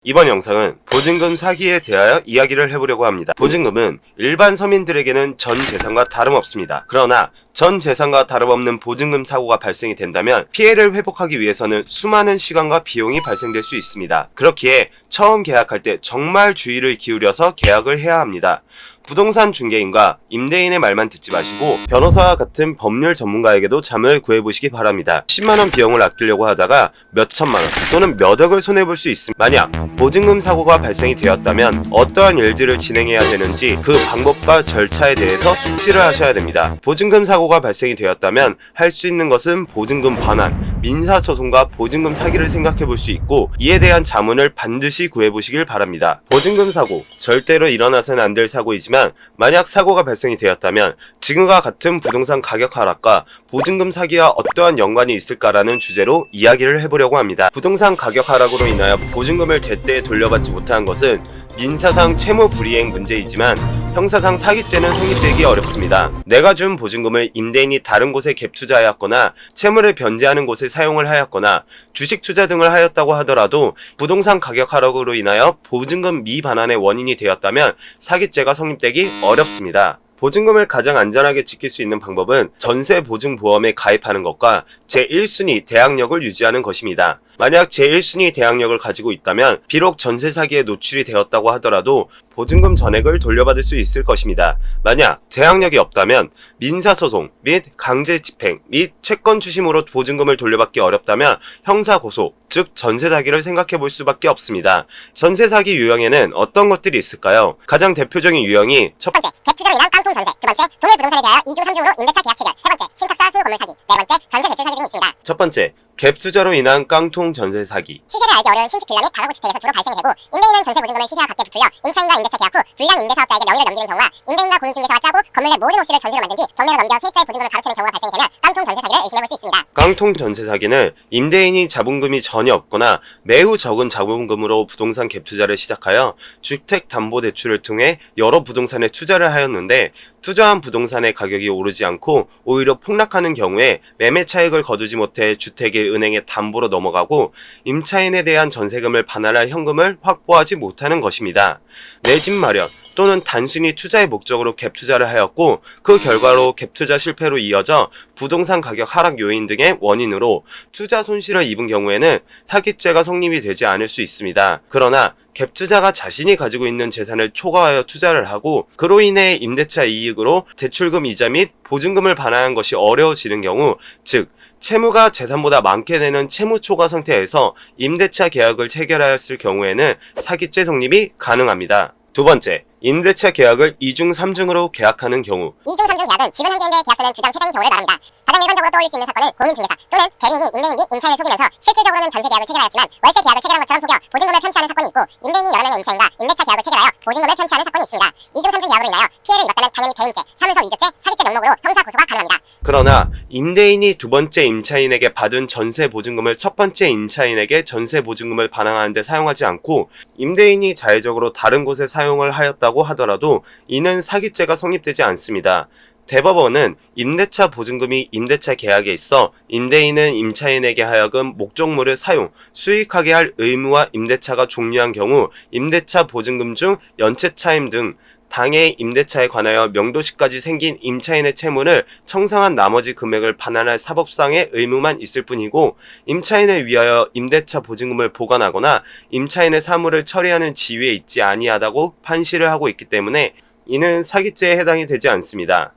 이번 영상은 보증금 사기에 대하여 이야기를 해보려고 합니다. 보증금은 일반 서민들에게는 전 재산과 다름없습니다. 그러나 전 재산과 다름없는 보증금 사고가 발생이 된다면 피해를 회복하기 위해서는 수많은 시간과 비용이 발생될 수 있습니다. 그렇기에 처음 계약할 때 정말 주의를 기울여서 계약을 해야 합니다. 부동산 중개인과 임대인의 말만 듣지 마시고 변호사와 같은 법률 전문가에게도 잠을 구해보시기 바랍니다. 10만원 비용을 아끼려고 하다가 몇 천만원 또는 몇 억을 손해볼 수 있습니다. 만약 보증금 사고가 발생이 되었다면 어떠한 일들을 진행해야 되는지 그 방법과 절차에 대해서 숙지를 하셔야 됩니다. 보증금 사고가 발생이 되었다면 할 수 있는 것은 보증금 반환, 민사소송과 보증금 사기를 생각해 볼 수 있고 이에 대한 자문을 반드시 구해보시길 바랍니다. 보증금 사고, 절대로 일어나서는 안 될 사고이지만 만약 사고가 발생이 되었다면 지금과 같은 부동산 가격 하락과 보증금 사기와 어떠한 연관이 있을까라는 주제로 이야기를 해보려고 합니다. 부동산 가격 하락으로 인하여 보증금을 제때 돌려받지 못한 것은 민사상 채무 불이행 문제이지만 형사상 사기죄는 성립되기 어렵습니다. 내가 준 보증금을 임대인이 다른 곳에 갭 투자하였거나 채무를 변제하는 곳에 사용을 하였거나 주식 투자 등을 하였다고 하더라도 부동산 가격 하락으로 인하여 보증금 미반환의 원인이 되었다면 사기죄가 성립되기 어렵습니다. 보증금을 가장 안전하게 지킬 수 있는 방법은 전세보증보험에 가입하는 것과 제1순위 대항력을 유지하는 것입니다. 만약 제1순위 대항력을 가지고 있다면 비록 전세 사기에 노출이 되었다고 하더라도 보증금 전액을 돌려받을 수 있을 것입니다. 만약 대항력이 없다면 민사소송 및 강제집행 및 채권 추심으로 보증금을 돌려받기 어렵다면 형사고소, 즉 전세 사기를 생각해 볼 수밖에 없습니다. 전세 사기 유형에는 어떤 것들이 있을까요? 가장 대표적인 유형이 첫 번째, 갭 투자로 인한 깡통 전세. 두 번째, 동일 부동산에 대하여 2중 3중으로 임대차 계약 체결. 세 번째, 신탁사 소유 건물 사기. 네 번째, 전세 대출 사기 등이 있습니다. 첫 번째, 갭 투자로 인한 깡통 전세 사기. 시세를 알기 어려운 신축 빌라 및 다가구 주택에서 주로 발생이 되고 임대인은 전세 보증금을 시세와 같게 부풀려 임차인과 임대차 계약 후 불량 임대사업자에게 명의를 넘기는 경우와 임대인과 공인중개사가 짜고 건물 내 모든 호실을 전세로 만든 뒤 경매로 넘겨 세입자의 보증금을 가로채는 경우가 발생이 되면 깡통 전세 사기를 의심해 볼 수 있습니다. 깡통 전세 사기는 임대인이 자본금이 전혀 없거나 매우 적은 자본금으로 부동산 갭 투자를 시작하여 주택담보대출을 통해 여러 부동산에 투자를 하였는데 투자한 부동산의 가격이 오르지 않고 오히려 폭락하는 경우에 매매 차익을 거두지 못해 주택이 은행의 담보로 넘어가고 임차인에 대한 전세금을 반환할 현금을 확보하지 못하는 것입니다. 내 집 마련 또는 단순히 투자의 목적으로 갭 투자를 하였고 그 결과로 갭 투자 실패로 이어져 부동산 가격 하락 요인 등의 원인으로 투자 손실을 입은 경우에는 사기죄가 성립이 되지 않을 수 있습니다. 그러나 갭 투자가 자신이 가지고 있는 재산을 초과하여 투자를 하고 그로 인해 임대차 이익으로 대출금 이자 및 보증금을 반환한 것이 어려워지는 경우, 즉 채무가 재산보다 많게 되는 채무 초과 상태에서 임대차 계약을 체결하였을 경우에는 사기죄 성립이 가능합니다. 두 번째, 임대차 계약을 2중 3중으로 계약하는 경우. 2중 3중 계약은 지분 한 개인데 계약서는 두 장, 세 장인 경우를 말합니다. 가장 일반적으로 떠올릴 수 있는 사건은 공인중개사 또는 대리인이 임대인 및 임차인을 속이면서 실질적으로는 전세 계약을 체결하였지만 월세 계약을 체결한 것처럼 속여 보증금을 편취하는 사건이 있고 임대인이 여러 명의 임차인과 임대차 계약을 체결하여 보증금을 편취하는 사건이 있습니다. 2중 3중 계약으로 인하여 피해를 입었다면 당연히 배임죄, 사문서 위조죄, 사기죄 명목으로 형사 고소가 가능합니다. 그러나 임대인이 두 번째 임차인에게 받은 전세 보증금을 첫 번째 임차인에게 전세 보증금을 반환하는 데 사용하지 않고 임대인이 자의적으로 다른 곳에 사용을 하였다고 하더라도 이는 사기죄가 성립되지 않습니다. 대법원은 임대차 보증금이 임대차 계약에 있어 임대인은 임차인에게 하여금 목적물을 사용, 수익하게 할 의무와 임대차가 종료한 경우 임대차 보증금 중 연체 차임 등 당해 임대차에 관하여 명도시까지 생긴 임차인의 채무를 청산한 나머지 금액을 반환할 사법상의 의무만 있을 뿐이고 임차인을 위하여 임대차 보증금을 보관하거나 임차인의 사무를 처리하는 지위에 있지 아니하다고 판시를 하고 있기 때문에 이는 사기죄에 해당이 되지 않습니다.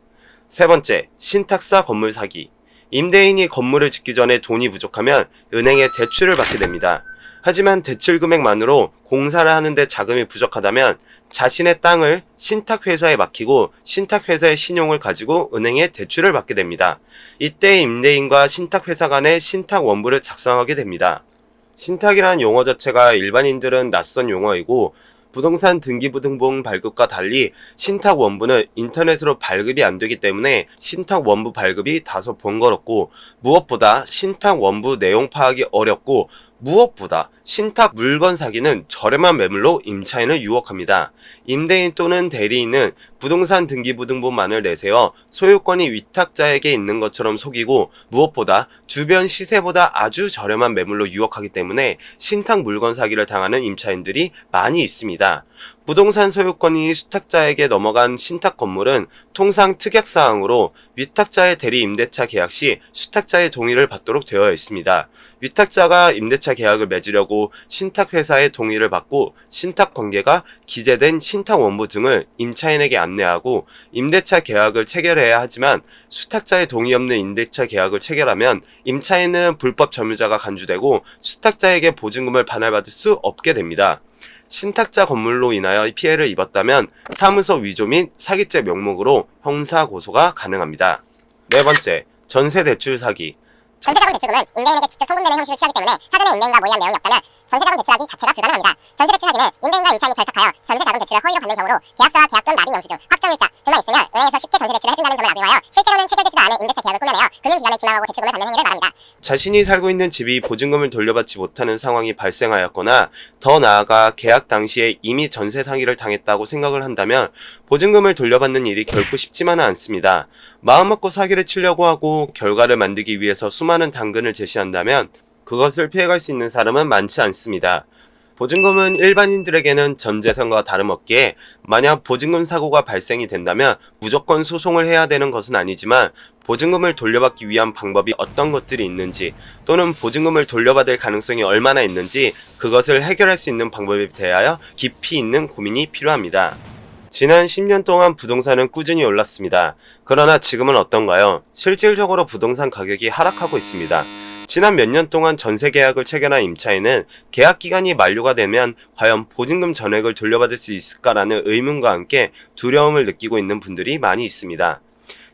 세 번째, 신탁사 건물 사기. 임대인이 건물을 짓기 전에 돈이 부족하면 은행에 대출을 받게 됩니다. 하지만 대출 금액만으로 공사를 하는데 자금이 부족하다면 자신의 땅을 신탁회사에 맡기고 신탁회사의 신용을 가지고 은행에 대출을 받게 됩니다. 이때 임대인과 신탁회사 간의 신탁원부를 작성하게 됩니다. 신탁이라는 용어 자체가 일반인들은 낯선 용어이고 부동산 등기부등본 발급과 달리 신탁원부는 인터넷으로 발급이 안 되기 때문에 신탁원부 발급이 다소 번거롭고 무엇보다 신탁원부 내용 파악이 어렵고 무엇보다 신탁 물건 사기는 저렴한 매물로 임차인을 유혹합니다. 임대인 또는 대리인은 부동산 등기부등본만을 내세워 소유권이 위탁자에게 있는 것처럼 속이고 무엇보다 주변 시세보다 아주 저렴한 매물로 유혹하기 때문에 신탁 물건 사기를 당하는 임차인들이 많이 있습니다. 부동산 소유권이 수탁자에게 넘어간 신탁 건물은 통상 특약사항으로 위탁자의 대리 임대차 계약 시 수탁자의 동의를 받도록 되어 있습니다. 위탁자가 임대차 계약을 맺으려고 신탁회사의 동의를 받고 신탁관계가 기재된 신탁원부 등을 임차인에게 안내하고 임대차 계약을 체결해야 하지만 수탁자의 동의 없는 임대차 계약을 체결하면 임차인은 불법 점유자가 간주되고 수탁자에게 보증금을 반환받을 수 없게 됩니다. 신탁자 건물로 인하여 피해를 입었다면 사무소 위조 및 사기죄 명목으로 형사고소가 가능합니다. 네 번째, 전세대출 사기. 전세자금 대출금은 임대인에게 직접 송금되는 형식을 취하기 때문에 사전에 임대인과 모의한 내용이 없다면 전세자금 대출하기 자체가 불가능합니다. 전세대출 사기는 임대인과 임차인이 결탁하여 전세자금 대출을 허위로 받는 경우로 계약서와 계약금 납입 영수증, 확정일자 등만 있으면 은행에서 쉽게 전세대출을 해준다는 점을 악용하여 실제로는 체결되지도 않은 임대차 계약을 꾸며내어 금융기관을 지망하고 대출금을 받는 행위를 말합니다. 자신이 살고 있는 집이 보증금을 돌려받지 못하는 상황이 발생하였거나 더 나아가 계약 당시에 이미 전세 사기를 당했다고 생각을 한다면 보증금을 돌려받는 일이 결코 쉽지만은 않습니다. 마음먹고 사기를 치려고 하고 결과를 만들기 위해서 수많은 당근을 제시한다면 그것을 피해갈 수 있는 사람은 많지 않습니다. 보증금은 일반인들에게는 전 재산과 다름없기에 만약 보증금 사고가 발생이 된다면 무조건 소송을 해야 되는 것은 아니지만 보증금을 돌려받기 위한 방법이 어떤 것들이 있는지 또는 보증금을 돌려받을 가능성이 얼마나 있는지 그것을 해결할 수 있는 방법에 대하여 깊이 있는 고민이 필요합니다. 지난 10년 동안 부동산은 꾸준히 올랐습니다. 그러나 지금은 어떤가요? 실질적으로 부동산 가격이 하락하고 있습니다. 지난 몇 년 동안 전세 계약을 체결한 임차인은 계약 기간이 만료가 되면 과연 보증금 전액을 돌려받을 수 있을까라는 의문과 함께 두려움을 느끼고 있는 분들이 많이 있습니다.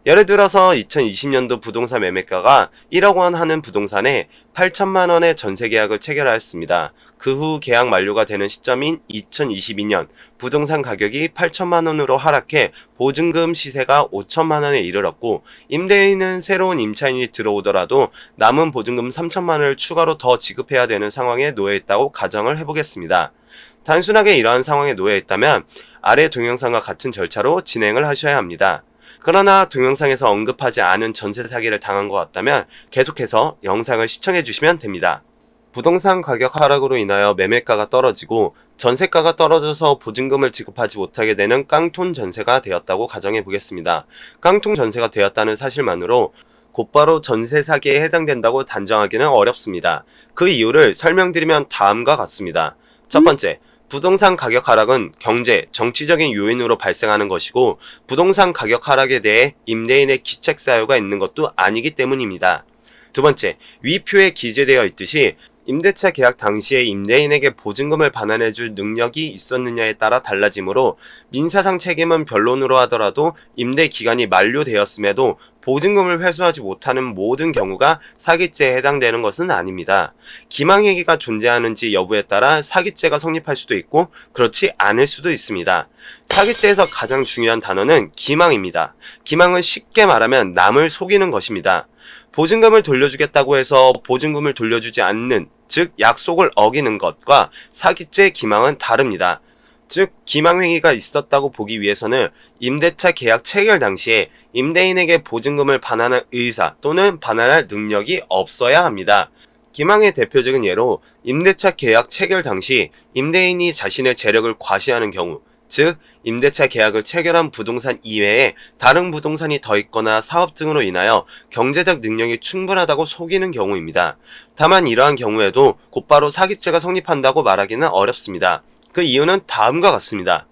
예를 들어서 2020년도 부동산 매매가가 1억 원 하는 부동산에 8천만 원의 전세 계약을 체결하였습니다. 그 후 계약 만료가 되는 시점인 2022년 부동산 가격이 8천만 원으로 하락해 보증금 시세가 5천만 원에 이르렀고 임대인은 새로운 임차인이 들어오더라도 남은 보증금 3천만 원을 추가로 더 지급해야 되는 상황에 놓여 있다고 가정을 해보겠습니다. 단순하게 이러한 상황에 놓여 있다면 아래 동영상과 같은 절차로 진행을 하셔야 합니다. 그러나 동영상에서 언급하지 않은 전세 사기를 당한 것 같다면 계속해서 영상을 시청해 주시면 됩니다. 부동산 가격 하락으로 인하여 매매가가 떨어지고 전세가가 떨어져서 보증금을 지급하지 못하게 되는 깡통 전세가 되었다고 가정해 보겠습니다. 깡통 전세가 되었다는 사실만으로 곧바로 전세 사기에 해당된다고 단정하기는 어렵습니다. 그 이유를 설명드리면 다음과 같습니다. 첫 번째, 부동산 가격 하락은 경제, 정치적인 요인으로 발생하는 것이고 부동산 가격 하락에 대해 임대인의 기책 사유가 있는 것도 아니기 때문입니다. 두 번째, 위 표에 기재되어 있듯이 임대차 계약 당시에 임대인에게 보증금을 반환해줄 능력이 있었느냐에 따라 달라지므로 민사상 책임은 변론으로 하더라도 임대 기간이 만료되었음에도 보증금을 회수하지 못하는 모든 경우가 사기죄에 해당되는 것은 아닙니다. 기망행위가 존재하는지 여부에 따라 사기죄가 성립할 수도 있고 그렇지 않을 수도 있습니다. 사기죄에서 가장 중요한 단어는 기망입니다. 기망은 쉽게 말하면 남을 속이는 것입니다. 보증금을 돌려주겠다고 해서 보증금을 돌려주지 않는, 즉 약속을 어기는 것과 사기죄 기망은 다릅니다. 즉 기망행위가 있었다고 보기 위해서는 임대차 계약 체결 당시에 임대인에게 보증금을 반환할 의사 또는 반환할 능력이 없어야 합니다. 기망의 대표적인 예로 임대차 계약 체결 당시 임대인이 자신의 재력을 과시하는 경우, 즉 임대차 계약을 체결한 부동산 이외에 다른 부동산이 더 있거나 사업 등으로 인하여 경제적 능력이 충분하다고 속이는 경우입니다. 다만 이러한 경우에도 곧바로 사기죄가 성립한다고 말하기는 어렵습니다. 그 이유는 다음과 같습니다.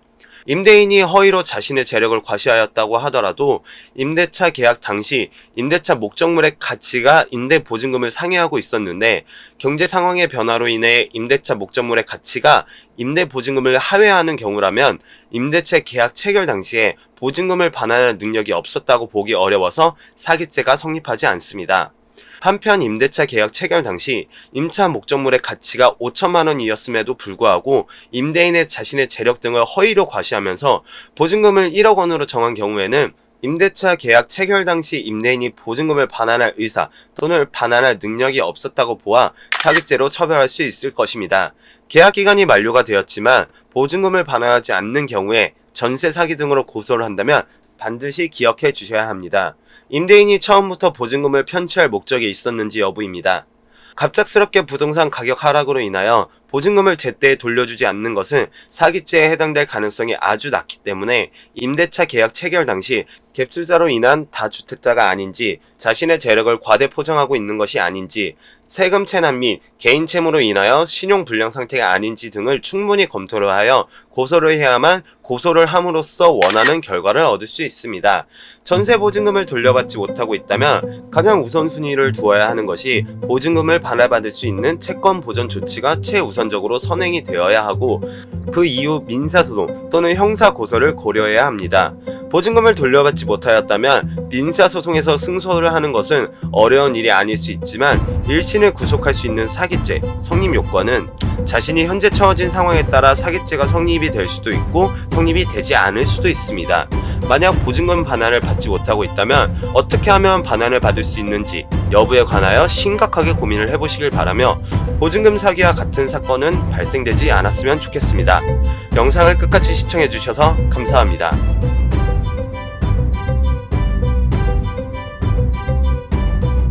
임대인이 허위로 자신의 재력을 과시하였다고 하더라도 임대차 계약 당시 임대차 목적물의 가치가 임대 보증금을 상회하고 있었는데 경제 상황의 변화로 인해 임대차 목적물의 가치가 임대 보증금을 하회하는 경우라면 임대차 계약 체결 당시에 보증금을 반환할 능력이 없었다고 보기 어려워서 사기죄가 성립하지 않습니다. 한편 임대차 계약 체결 당시 임차 목적물의 가치가 5천만 원이었음에도 불구하고 임대인의 자신의 재력 등을 허위로 과시하면서 보증금을 1억 원으로 정한 경우에는 임대차 계약 체결 당시 임대인이 보증금을 반환할 의사 또는 반환할 능력이 없었다고 보아 사기죄로 처벌할 수 있을 것입니다. 계약 기간이 만료가 되었지만 보증금을 반환하지 않는 경우에 전세 사기 등으로 고소를 한다면 반드시 기억해 주셔야 합니다. 임대인이 처음부터 보증금을 편취할 목적이 있었는지 여부입니다. 갑작스럽게 부동산 가격 하락으로 인하여 보증금을 제때 돌려주지 않는 것은 사기죄에 해당될 가능성이 아주 낮기 때문에 임대차 계약 체결 당시 갭투자로 인한 다주택자가 아닌지, 자신의 재력을 과대 포장하고 있는 것이 아닌지, 세금 체납 및 개인 채무로 인하여 신용 불량 상태가 아닌지 등을 충분히 검토를 하여 고소를 해야만 고소를 함으로써 원하는 결과를 얻을 수 있습니다. 전세 보증금을 돌려받지 못하고 있다면 가장 우선순위를 두어야 하는 것이 보증금을 반환받을 수 있는 채권 보전 조치가 최우선적으로 선행이 되어야 하고, 그 이후 민사소송 또는 형사고소를 고려해야 합니다. 보증금을 돌려받지 못하였다면 민사소송에서 승소를 하는 것은 어려운 일이 아닐 수 있지만 일신을 구속할 수 있는 사기죄 성립 요건은 자신이 현재 처해진 상황에 따라 사기죄가 성립이 될 수도 있고 성립이 되지 않을 수도 있습니다. 만약 보증금 반환을 받지 못하고 있다면 어떻게 하면 반환을 받을 수 있는지 여부에 관하여 심각하게 고민을 해보시길 바라며, 보증금 사기와 같은 사건은 발생되지 않았으면 좋겠습니다. 영상을 끝까지 시청해주셔서 감사합니다.